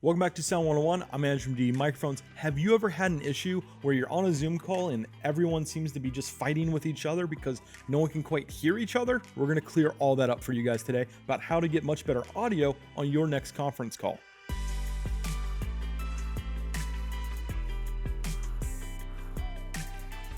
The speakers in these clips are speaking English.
Welcome back to Sound 101. I'm Andrew from D Microphones. Have you ever had an issue where you're on a Zoom call and everyone seems to be just fighting with each other because no one can quite hear each other? We're going to clear all that up for you guys today about how to get much better audio on your next conference call.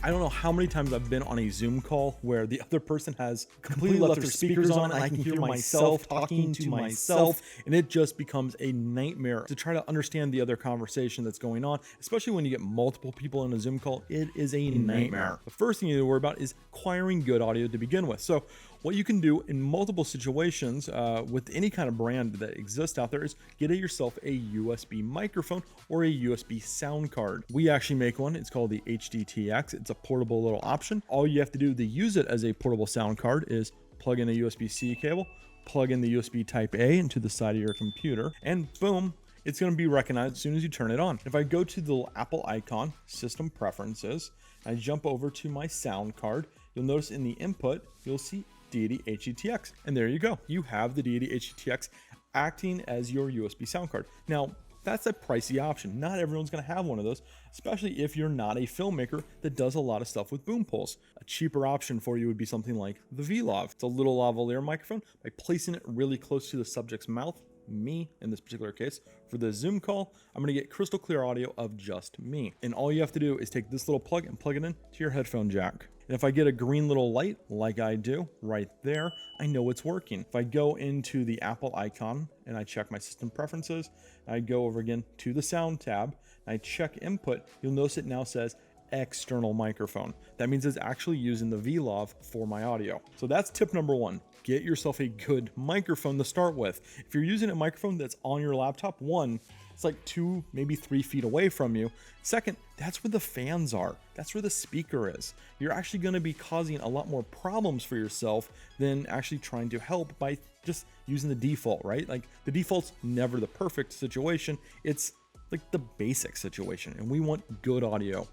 I don't know how many times I've been on a Zoom call where the other person has completely left their speakers on and I can hear myself talking to myself, and it just becomes a nightmare to try to understand the other conversation that's going on, especially when you get multiple people in a Zoom call. It is a nightmare. The first thing you need to worry about is acquiring good audio to begin with. So what you can do in multiple situations with any kind of brand that exists out there is get yourself a USB microphone or a USB sound card. We actually make one. It's called the HDTX. It's a portable little option. All you have to do to use it as a portable sound card is plug in a USB-C cable, plug in the USB Type A into the side of your computer, and boom, it's going to be recognized as soon as you turn it on. If I go to the little Apple icon, System Preferences, and I jump over to my sound card, you'll notice in the input, you'll see Deity HDTX. And there you go. You have the Deity HDTX acting as your USB sound card. Now, that's a pricey option. Not everyone's going to have one of those, especially if you're not a filmmaker that does a lot of stuff with boom poles. A cheaper option for you would be something like the VLAV. It's a little lavalier microphone. By placing it really close to the subject's mouth, me in this particular case, for the Zoom call, I'm going to get crystal clear audio of just me. And all you have to do is take this little plug and plug it in to your headphone jack. And if I get a green little light like I do right there, I know it's working. If I go into the Apple icon and I check my system preferences, I go over again to the sound tab, and I check input, you'll notice it now says external microphone. That means it's actually using the VLAV for my audio. So that's tip number one. Get yourself a good microphone to start with. If you're using a microphone that's on your laptop, one, it's like 2, maybe 3 feet away from you. Second, that's where the fans are. That's where the speaker is. You're actually going to be causing a lot more problems for yourself than actually trying to help by just using the default, right? Like the default's never the perfect situation. It's like the basic situation, and we want good audio.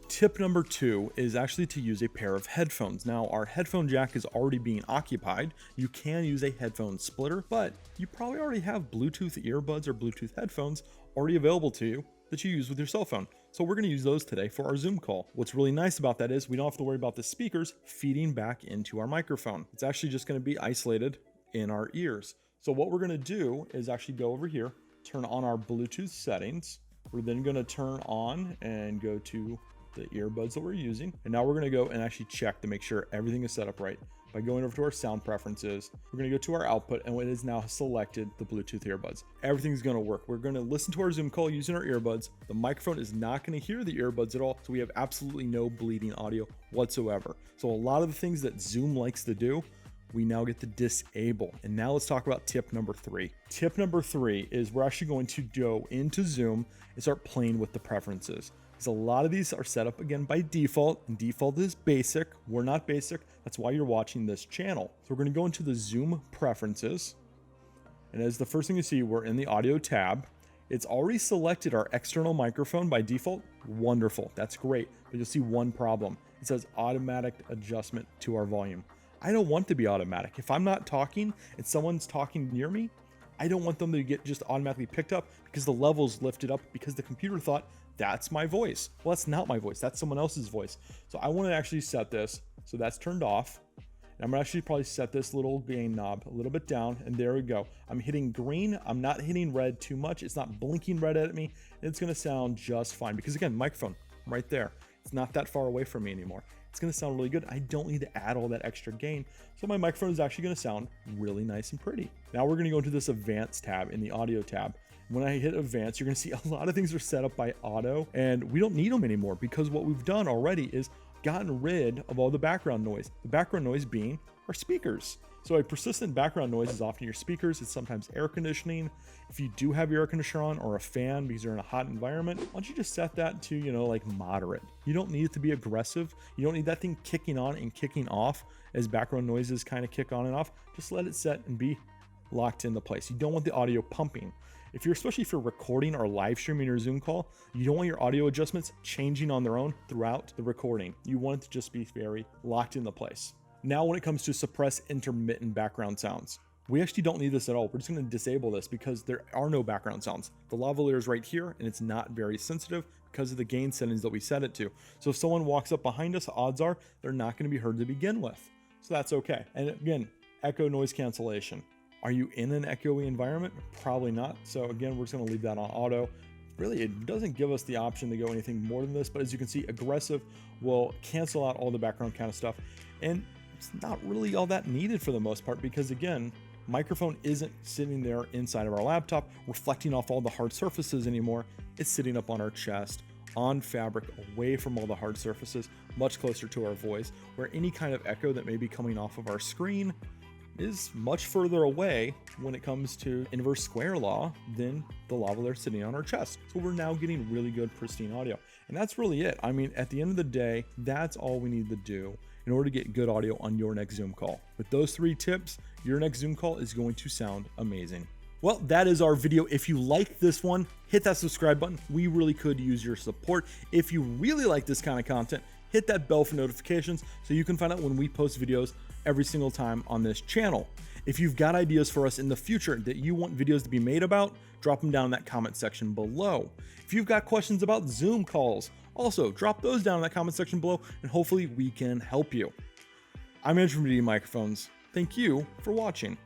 Tip number 2 is actually to use a pair of headphones. Now, our headphone jack is already being occupied. You can use a headphone splitter, but you probably already have Bluetooth earbuds or Bluetooth headphones already available to you that you use with your cell phone. So we're going to use those today for our Zoom call. What's really nice about that is we don't have to worry about the speakers feeding back into our microphone. It's actually just going to be isolated in our ears. So what we're going to do is actually go over here, turn on our Bluetooth settings. We're then going to turn on and go to the earbuds that we're using. And now we're going to go and actually check to make sure everything is set up right. By going over to our sound preferences, we're going to go to our output, and it is now selected the Bluetooth earbuds. Everything's going to work. We're going to listen to our Zoom call using our earbuds. The microphone is not going to hear the earbuds at all, so we have absolutely no bleeding audio whatsoever. So a lot of the things that Zoom likes to do, we now get to disable. And now let's talk about tip number 3. Tip number 3 is we're actually going to go into Zoom and start playing with the preferences. So a lot of these are set up again by default, and default is basic. We're not basic. That's why you're watching this channel. So we're going to go into the Zoom preferences. And as the first thing you see, we're in the audio tab. It's already selected our external microphone by default. Wonderful. That's great. But you'll see one problem. It says automatic adjustment to our volume. I don't want to be automatic. If I'm not talking and someone's talking near me, I don't want them to get just automatically picked up because the level's lifted up because the computer thought that's my voice. Well, that's not my voice. That's someone else's voice. So I want to actually set this. So that's turned off. And I'm going to actually probably set this little gain knob a little bit down. And there we go. I'm hitting green. I'm not hitting red too much. It's not blinking red at me. It's going to sound just fine. Because again, microphone right there. It's not that far away from me anymore. It's going to sound really good. I don't need to add all that extra gain. So my microphone is actually going to sound really nice and pretty. Now we're going to go into this advanced tab in the audio tab. When I hit advanced, you're going to see a lot of things are set up by auto, and we don't need them anymore because what we've done already is gotten rid of all the background noise. The background noise being our speakers. So a persistent background noise is often your speakers. It's sometimes air conditioning. If you do have your air conditioner on or a fan because you're in a hot environment, why don't you just set that to, like moderate. You don't need it to be aggressive. You don't need that thing kicking on and kicking off as background noises kind of kick on and off. Just let it set and be locked into place. You don't want the audio pumping. Especially if you're recording or live streaming your Zoom call, you don't want your audio adjustments changing on their own throughout the recording. You want it to just be very locked into place. Now, when it comes to suppress intermittent background sounds, We actually don't need this at all. We're just going to disable this because there are no background sounds. The lavalier is right here and it's not very sensitive because of the gain settings that we set it to. So if someone walks up behind us, odds are they're not going to be heard to begin with. So that's okay. And again, echo noise cancellation. Are you in an echoey environment? Probably not. So again, we're just going to leave that on auto. Really, it doesn't give us the option to go anything more than this, but as you can see, aggressive will cancel out all the background kind of stuff. And it's not really all that needed for the most part because again, microphone isn't sitting there inside of our laptop reflecting off all the hard surfaces anymore. It's sitting up on our chest, on fabric, away from all the hard surfaces, much closer to our voice, where any kind of echo that may be coming off of our screen is much further away when it comes to inverse square law than the lavalier sitting on our chest. So we're now getting really good pristine audio. And that's really it. I mean, at the end of the day, that's all we need to do in order to get good audio on your next Zoom call. With those 3 tips, your next Zoom call is going to sound amazing. Well, that is our video. If you like this one, hit that subscribe button. We really could use your support. If you really like this kind of content, hit that bell for notifications so you can find out when we post videos every single time on this channel. If you've got ideas for us in the future that you want videos to be made about, drop them down in that comment section below. If you've got questions about Zoom calls, also drop those down in that comment section below and hopefully we can help you. I'm Andrew from DD Microphones. Thank you for watching.